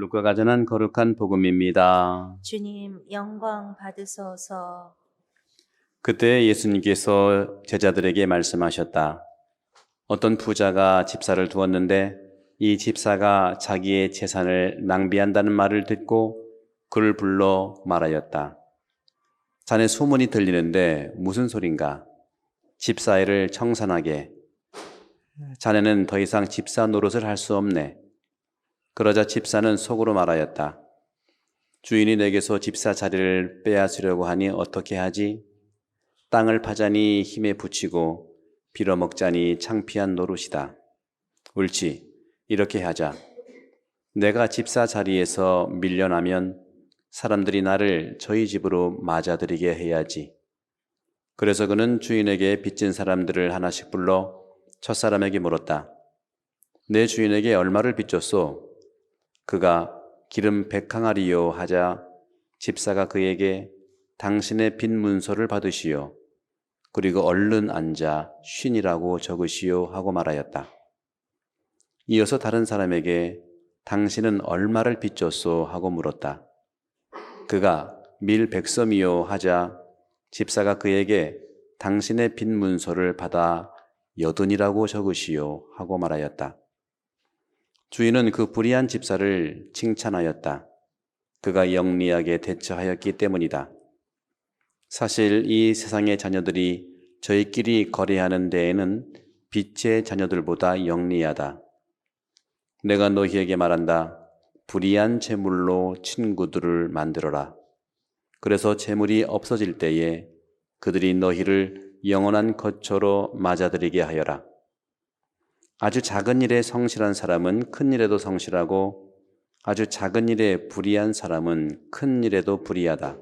루카가 전한 거룩한 복음입니다. 주님 영광 받으소서. 그때 예수님께서 제자들에게 말씀하셨다. 어떤 부자가 집사를 두었는데 이 집사가 자기의 재산을 낭비한다는 말을 듣고 그를 불러 말하였다. 자네 소문이 들리는데 무슨 소린가? 집사일을 청산하게. 자네는 더 이상 집사 노릇을 할 수 없네. 그러자 집사는 속으로 말하였다. 주인이 내게서 집사 자리를 빼앗으려고 하니 어떻게 하지? 땅을 파자니 힘에 부치고 빌어먹자니 창피한 노릇이다. 옳지, 이렇게 하자. 내가 집사 자리에서 밀려나면 사람들이 나를 저희 집으로 맞아들이게 해야지. 그래서 그는 주인에게 빚진 사람들을 하나씩 불러 첫사람에게 물었다. 내 주인에게 얼마를 빚졌소? 그가 기름 100항아리요 하자 집사가 그에게 당신의 빚 문서를 받으시오. 그리고 얼른 앉아 쉰이라고 적으시오 하고 말하였다. 이어서 다른 사람에게 당신은 얼마를 빚졌소 하고 물었다. 그가 밀 100섬이요 하자 집사가 그에게 당신의 빚 문서를 받아 80이라고 적으시오 하고 말하였다. 주인은 그 불의한 집사를 칭찬하였다. 그가 영리하게 대처하였기 때문이다. 사실 이 세상의 자녀들이 저희끼리 거래하는 데에는 빛의 자녀들보다 영리하다. 내가 너희에게 말한다. 불의한 재물로 친구들을 만들어라. 그래서 재물이 없어질 때에 그들이 너희를 영원한 거처로 맞아들이게 하여라. 아주 작은 일에 성실한 사람은 큰 일에도 성실하고 아주 작은 일에 불의한 사람은 큰 일에도 불의하다.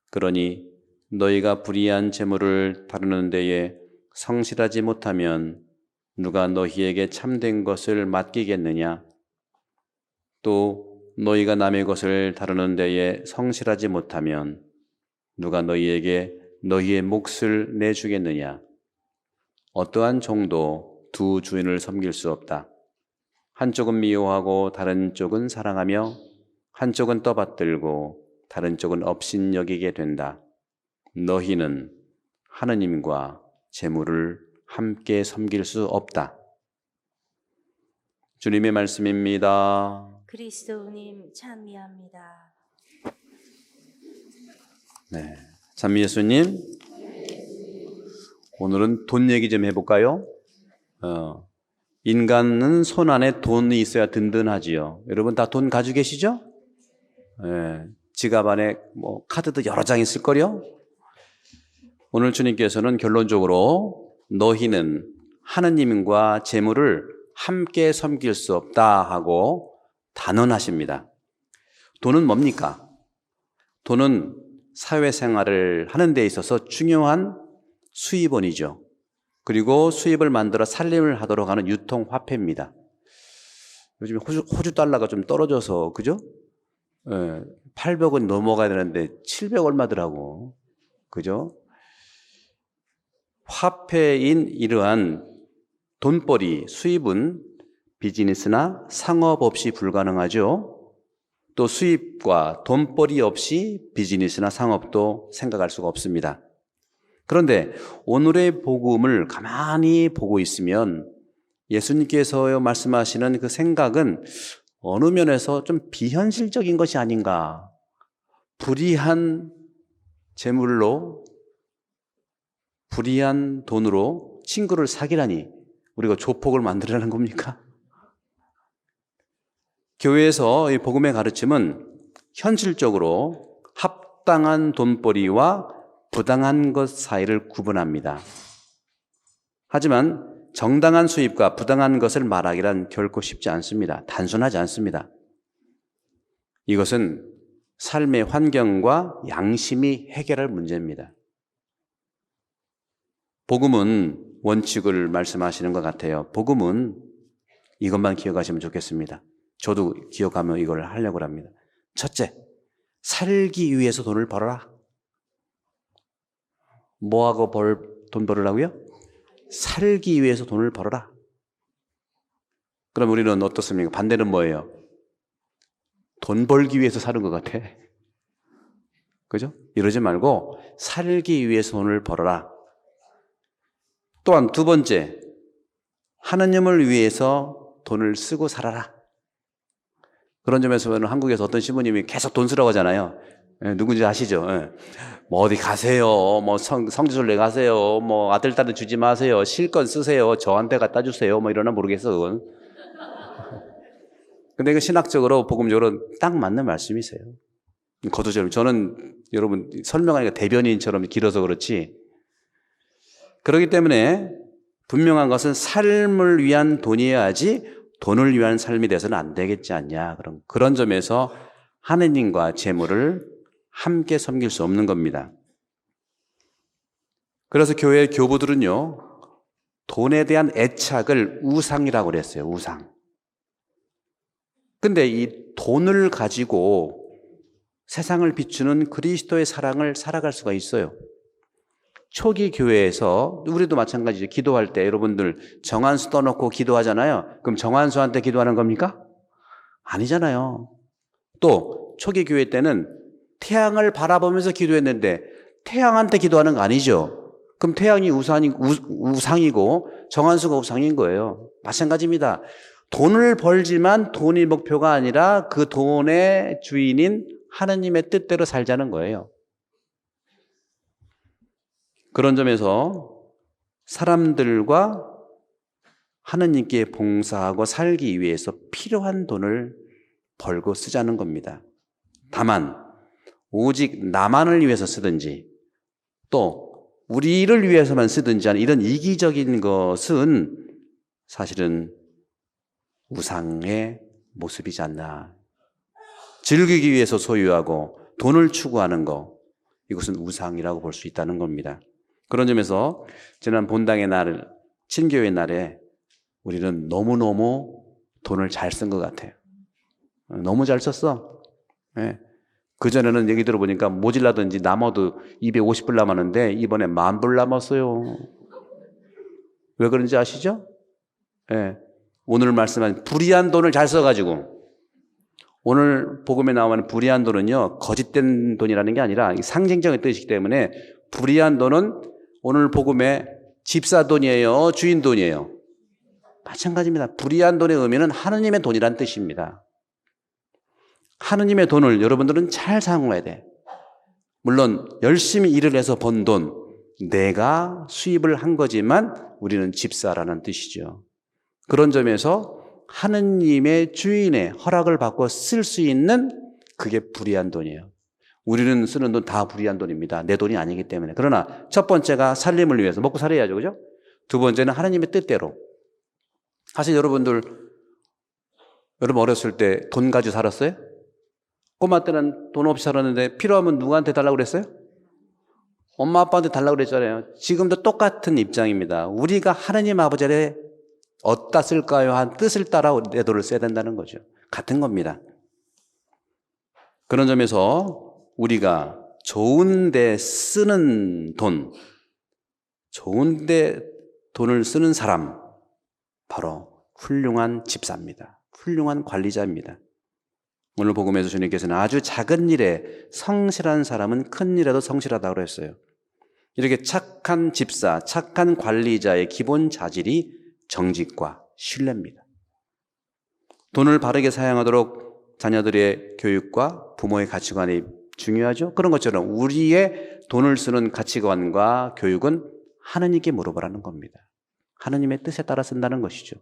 그러니 너희가 불의한 재물을 다루는 데에 성실하지 못하면 누가 너희에게 참된 것을 맡기겠느냐? 또 너희가 남의 것을 다루는 데에 성실하지 못하면 누가 너희에게 너희의 몫을 내주겠느냐? 어떠한 종도 두 주인을 섬길 수 없다. 한쪽은 미워하고 다른 쪽은 사랑하며 한쪽은 떠받들고 다른 쪽은 업신여기게 된다. 너희는 하느님과 재물을 함께 섬길 수 없다. 주님의 말씀입니다. 그리스도님 찬미합니다. 네, 찬미 예수님, 오늘은 돈 얘기 좀 해볼까요? 인간은 손 안에 돈이 있어야 든든하지요. 여러분 다 돈 가지고 계시죠? 네, 지갑 안에 카드도 여러 장 있을 거요. 오늘 주님께서는 결론적으로 너희는 하느님과 재물을 함께 섬길 수 없다 하고 단언하십니다. 돈은 뭡니까? 돈은 사회생활을 하는 데 있어서 중요한 수입원이죠. 그리고 수입을 만들어 살림을 하도록 하는 유통화폐입니다. 요즘 호주 달러가 좀 떨어져서, 그죠? 800원 넘어가야 되는데 700 얼마더라고. 그죠? 화폐인 이러한 돈벌이, 수입은 비즈니스나 상업 없이 불가능하죠. 또 수입과 돈벌이 없이 비즈니스나 상업도 생각할 수가 없습니다. 그런데 오늘의 복음을 가만히 보고 있으면 예수님께서 말씀하시는 그 생각은 어느 면에서 좀 비현실적인 것이 아닌가. 불의한 재물로, 불의한 돈으로 친구를 사귀라니 우리가 조폭을 만들라는 겁니까? 교회에서 이 복음의 가르침은 현실적으로 합당한 돈벌이와 부당한 것 사이를 구분합니다. 하지만 정당한 수입과 부당한 것을 말하기란 결코 쉽지 않습니다. 단순하지 않습니다. 이것은 삶의 환경과 양심이 해결할 문제입니다. 복음은 원칙을 말씀하시는 것 같아요. 복음은 이것만 기억하시면 좋겠습니다. 저도 기억하며 이걸 하려고 합니다. 첫째, 살기 위해서 돈을 벌어라. 뭐하고 돈 벌으라고요? 살기 위해서 돈을 벌어라. 그럼 우리는 어떻습니까? 반대는 뭐예요? 돈 벌기 위해서 사는 것 같아. 그죠? 이러지 말고 살기 위해서 돈을 벌어라. 또한 두 번째, 하느님을 위해서 돈을 쓰고 살아라. 그런 점에서 보면 한국에서 어떤 신부님이 계속 돈 쓰라고 하잖아요. 예, 누군지 아시죠? 예. 뭐 어디 가세요. 뭐 성지순례 가세요. 뭐 아들, 딸은 주지 마세요. 실컷 쓰세요. 저한테 갖다 주세요. 뭐 이러나 모르겠어, 그건. 근데 이거 신학적으로, 복음적으로 딱 맞는 말씀이세요. 거두절미. 저는 여러분 설명하니까 대변인처럼 길어서 그렇지. 그렇기 때문에 분명한 것은 삶을 위한 돈이어야지 돈을 위한 삶이 돼서는 안 되겠지 않냐. 그런 점에서 하느님과 재물을 함께 섬길 수 없는 겁니다. 그래서 교회 교부들은요, 돈에 대한 애착을 우상이라고 그랬어요. 우상. 근데 이 돈을 가지고 세상을 비추는 그리스도의 사랑을 살아갈 수가 있어요. 초기 교회에서 우리도 마찬가지죠. 기도할 때 여러분들 정한수 떠놓고 기도하잖아요. 그럼 정한수한테 기도하는 겁니까? 아니잖아요. 또 초기 교회 때는 태양을 바라보면서 기도했는데 태양한테 기도하는 거 아니죠. 그럼 태양이 우상이고 정한수가 우상인 거예요. 마찬가지입니다. 돈을 벌지만 돈이 목표가 아니라 그 돈의 주인인 하느님의 뜻대로 살자는 거예요. 그런 점에서 사람들과 하느님께 봉사하고 살기 위해서 필요한 돈을 벌고 쓰자는 겁니다. 다만 오직 나만을 위해서 쓰든지 또 우리를 위해서만 쓰든지 하는 이런 이기적인 것은 사실은 우상의 모습이지 않나. 즐기기 위해서 소유하고 돈을 추구하는 것, 이것은 우상이라고 볼 수 있다는 겁니다. 그런 점에서 지난 본당의 날, 친교의 날에 우리는 너무너무 돈을 잘 쓴 것 같아요. 너무 잘 썼어. 네. 그전에는 얘기 들어보니까 모질라든지 남아도 250불 남았는데 이번에 10,000불 남았어요. 왜 그런지 아시죠? 네. 오늘 말씀한 불의한 돈을 잘 써가지고, 오늘 복음에 나오는 불의한 돈은요, 거짓된 돈이라는 게 아니라 상징적인 뜻이기 때문에 불의한 돈은 오늘 복음에 집사 돈이에요, 주인 돈이에요? 마찬가지입니다. 불의한 돈의 의미는 하느님의 돈이란 뜻입니다. 하느님의 돈을 여러분들은 잘 사용해야 돼. 물론 열심히 일을 해서 번 돈, 내가 수입을 한 거지만 우리는 집사라는 뜻이죠. 그런 점에서 하느님의 주인의 허락을 받고 쓸 수 있는, 그게 불의한 돈이에요. 우리는 쓰는 돈 다 불의한 돈입니다. 내 돈이 아니기 때문에. 그러나 첫 번째가 살림을 위해서 먹고 살아야죠. 그죠? 두 번째는 하느님의 뜻대로. 사실 여러분 어렸을 때 돈 가지고 살았어요? 꼬마 때는 돈 없이 살았는데 필요하면 누구한테 달라고 그랬어요? 엄마 아빠한테 달라고 그랬잖아요. 지금도 똑같은 입장입니다. 우리가 하느님 아버지의 어디다 쓸까요? 한 뜻을 따라 내 돈을 써야 된다는 거죠. 같은 겁니다. 그런 점에서 우리가 좋은 데 쓰는 돈, 좋은 데 돈을 쓰는 사람, 바로 훌륭한 집사입니다. 훌륭한 관리자입니다. 오늘 복음에서 주님께서는 아주 작은 일에 성실한 사람은 큰 일에도 성실하다고 했어요. 이렇게 착한 집사, 착한 관리자의 기본 자질이 정직과 신뢰입니다. 돈을 바르게 사용하도록 자녀들의 교육과 부모의 가치관이 중요하죠. 그런 것처럼 우리의 돈을 쓰는 가치관과 교육은 하느님께 물어보라는 겁니다. 하느님의 뜻에 따라 쓴다는 것이죠.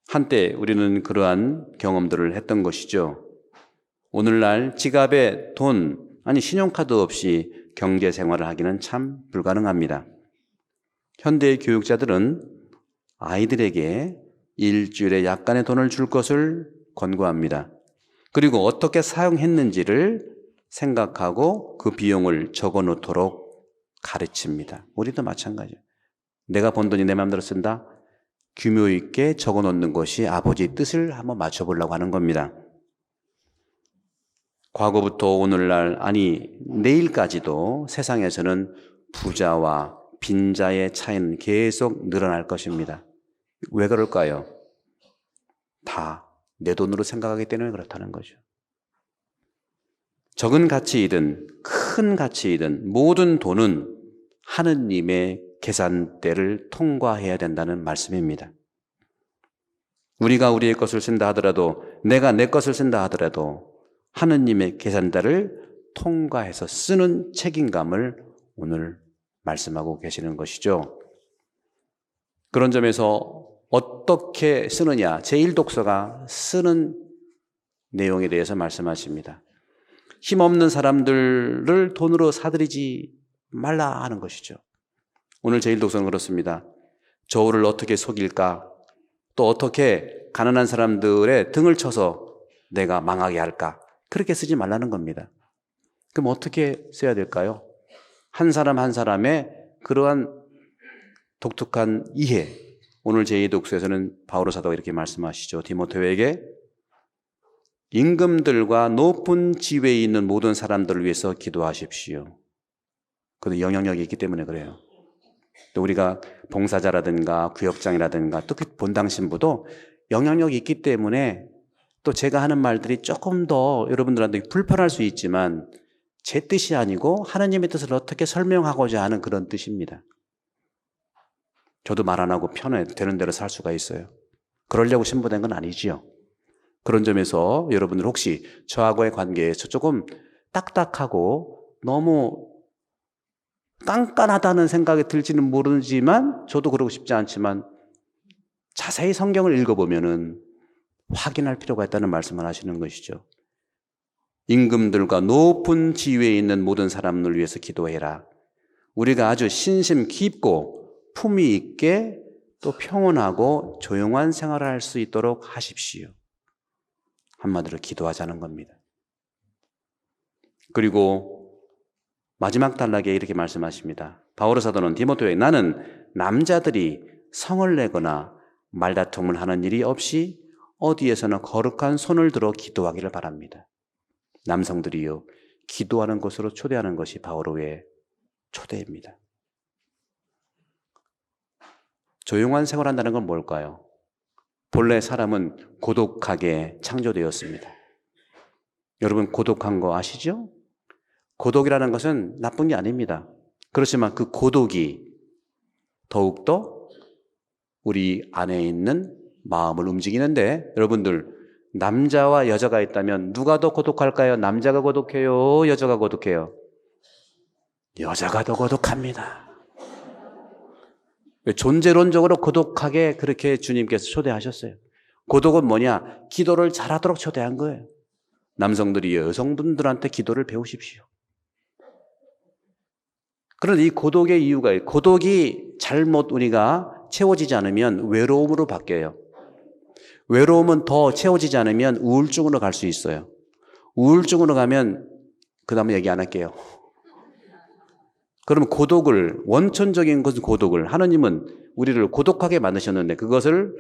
한때 우리는 그러한 경험들을 했던 것이죠. 오늘날 지갑에 돈, 아니 신용카드 없이 경제생활을 하기는 참 불가능합니다. 현대의 교육자들은 아이들에게 일주일에 약간의 돈을 줄 것을 권고합니다. 그리고 어떻게 사용했는지를 생각하고 그 비용을 적어 놓도록 가르칩니다. 우리도 마찬가지예요. 내가 번 돈이 내 마음대로 쓴다? 규모 있게 적어 놓는 것이 아버지의 뜻을 한번 맞춰보려고 하는 겁니다. 과거부터 오늘날, 아니 내일까지도 세상에서는 부자와 빈자의 차이는 계속 늘어날 것입니다. 왜 그럴까요? 다 내 돈으로 생각하기 때문에 그렇다는 거죠. 적은 가치이든 큰 가치이든 모든 돈은 하느님의 계산대를 통과해야 된다는 말씀입니다. 우리가 우리의 것을 쓴다 하더라도, 내가 내 것을 쓴다 하더라도 하느님의 계산대를 통과해서 쓰는 책임감을 오늘 말씀하고 계시는 것이죠. 그런 점에서 어떻게 쓰느냐, 제1독서가 쓰는 내용에 대해서 말씀하십니다. 힘없는 사람들을 돈으로 사들이지 말라 하는 것이죠. 오늘 제1독서는 그렇습니다. 저울을 어떻게 속일까, 또 어떻게 가난한 사람들의 등을 쳐서 내가 망하게 할까, 그렇게 쓰지 말라는 겁니다. 그럼 어떻게 써야 될까요? 한 사람 한 사람의 그러한 독특한 이해, 오늘 제2독서에서는 바오로 사도가 이렇게 말씀하시죠. 디모데에게 임금들과 높은 지위에 있는 모든 사람들을 위해서 기도하십시오. 그것도 영향력이 있기 때문에 그래요. 또 우리가 봉사자라든가 구역장이라든가 또 그 본당 신부도 영향력이 있기 때문에 또 제가 하는 말들이 조금 더 여러분들한테 불편할 수 있지만 제 뜻이 아니고 하나님의 뜻을 어떻게 설명하고자 하는 그런 뜻입니다. 저도 말 안 하고 편해 되는 대로 살 수가 있어요. 그러려고 신부된 건 아니지요. 그런 점에서 여러분들 혹시 저하고의 관계에서 조금 딱딱하고 너무 깐깐하다는 생각이 들지는 모르지만 저도 그러고 싶지 않지만 자세히 성경을 읽어보면은 확인할 필요가 있다는 말씀을 하시는 것이죠. 임금들과 높은 지위에 있는 모든 사람을 위해서 기도해라. 우리가 아주 신심 깊고 품위 있게 또 평온하고 조용한 생활을 할 수 있도록 하십시오. 한마디로 기도하자는 겁니다. 그리고 마지막 단락에 이렇게 말씀하십니다. 바오로 사도는 디모데에게 나는 남자들이 성을 내거나 말다툼을 하는 일이 없이 어디에서나 거룩한 손을 들어 기도하기를 바랍니다. 남성들이요, 기도하는 곳으로 초대하는 것이 바오로의 초대입니다. 조용한 생활한다는 건 뭘까요? 본래 사람은 고독하게 창조되었습니다. 여러분 고독한 거 아시죠? 고독이라는 것은 나쁜 게 아닙니다. 그렇지만 그 고독이 더욱더 우리 안에 있는 마음을 움직이는데, 여러분들 남자와 여자가 있다면 누가 더 고독할까요? 남자가 고독해요? 여자가 고독해요? 여자가 더 고독합니다. 존재론적으로 고독하게 그렇게 주님께서 초대하셨어요. 고독은 뭐냐? 기도를 잘하도록 초대한 거예요. 남성들이 여성분들한테 기도를 배우십시오. 그런데 이 고독의 이유가 있어요. 고독이 잘못 우리가 채워지지 않으면 외로움으로 바뀌어요. 외로움은 더 채워지지 않으면 우울증으로 갈 수 있어요. 우울증으로 가면 그 다음에 얘기 안 할게요. 그러면 고독을, 원천적인 것은 고독을, 하나님은 우리를 고독하게 만드셨는데 그것을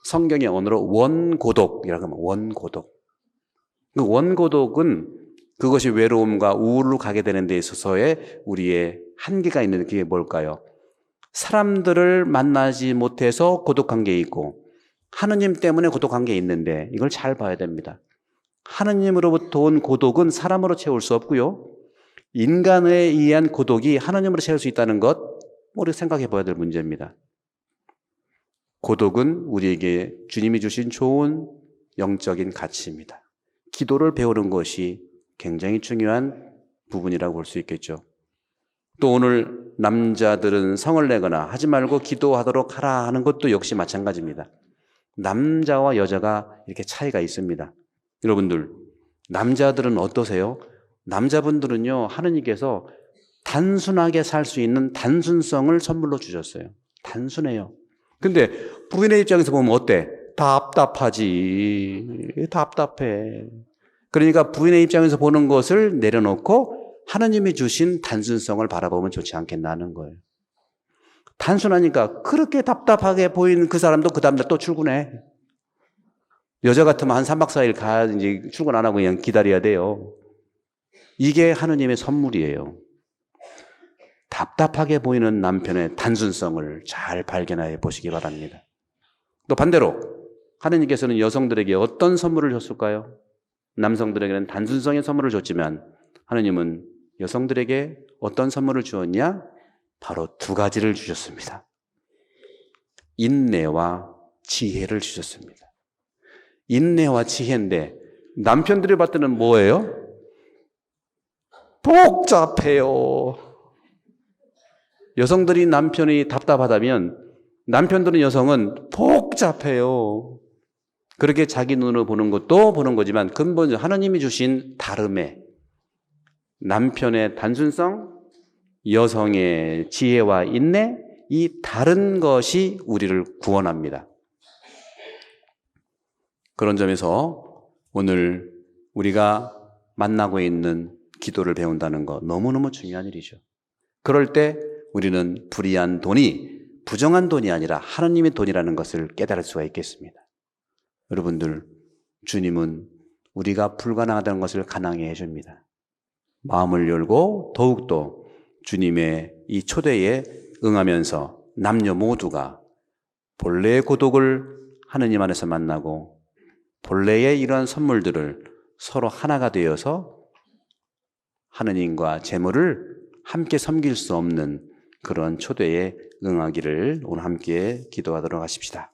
성경의 언어로 원고독이라고 하면 원고독. 그 원고독은 그것이 외로움과 우울로 가게 되는 데 있어서의 우리의 한계가 있는 게 뭘까요? 사람들을 만나지 못해서 고독한 게 있고 하느님 때문에 고독한 게 있는데 이걸 잘 봐야 됩니다. 하느님으로부터 온 고독은 사람으로 채울 수 없고요. 인간에 의한 고독이 하나님으로 채울 수 있다는 것, 우리 생각해 봐야 될 문제입니다. 고독은 우리에게 주님이 주신 좋은 영적인 가치입니다. 기도를 배우는 것이 굉장히 중요한 부분이라고 볼 수 있겠죠. 또 오늘 남자들은 성을 내거나 하지 말고 기도하도록 하라 하는 것도 역시 마찬가지입니다. 남자와 여자가 이렇게 차이가 있습니다. 여러분들, 남자들은 어떠세요? 남자분들은요, 하느님께서 단순하게 살 수 있는 단순성을 선물로 주셨어요. 단순해요. 근데 부인의 입장에서 보면 어때? 답답하지. 답답해. 그러니까 부인의 입장에서 보는 것을 내려놓고 하나님이 주신 단순성을 바라보면 좋지 않겠나는 거예요. 단순하니까 그렇게 답답하게 보이는 그 사람도 그 다음날 또 출근해. 여자 같으면 한 3박 4일 이제 출근 안 하고 그냥 기다려야 돼요. 이게 하느님의 선물이에요. 답답하게 보이는 남편의 단순성을 잘 발견해 보시기 바랍니다. 또 반대로 하느님께서는 여성들에게 어떤 선물을 줬을까요? 남성들에게는 단순성의 선물을 줬지만 하느님은 여성들에게 어떤 선물을 주었냐? 바로 두 가지를 주셨습니다. 인내와 지혜를 주셨습니다. 인내와 지혜인데 남편들이 봤을 때는 뭐예요? 복잡해요. 여성들이 남편이 답답하다면 남편들은 여성은 복잡해요. 그렇게 자기 눈으로 보는 것도 보는 거지만 근본적으로 하나님이 주신 다름에 남편의 단순성, 여성의 지혜와 인내, 이 다른 것이 우리를 구원합니다. 그런 점에서 오늘 우리가 만나고 있는 기도를 배운다는 거 너무너무 중요한 일이죠. 그럴 때 우리는 불의한 돈이 부정한 돈이 아니라 하나님의 돈이라는 것을 깨달을 수가 있겠습니다. 여러분들, 주님은 우리가 불가능하다는 것을 가능하게 해줍니다. 마음을 열고 더욱더 주님의 이 초대에 응하면서 남녀 모두가 본래의 고독을 하느님 안에서 만나고 본래의 이러한 선물들을 서로 하나가 되어서 하느님과 재물을 함께 섬길 수 없는 그런 초대에 응하기를 오늘 함께 기도하도록 하십시다.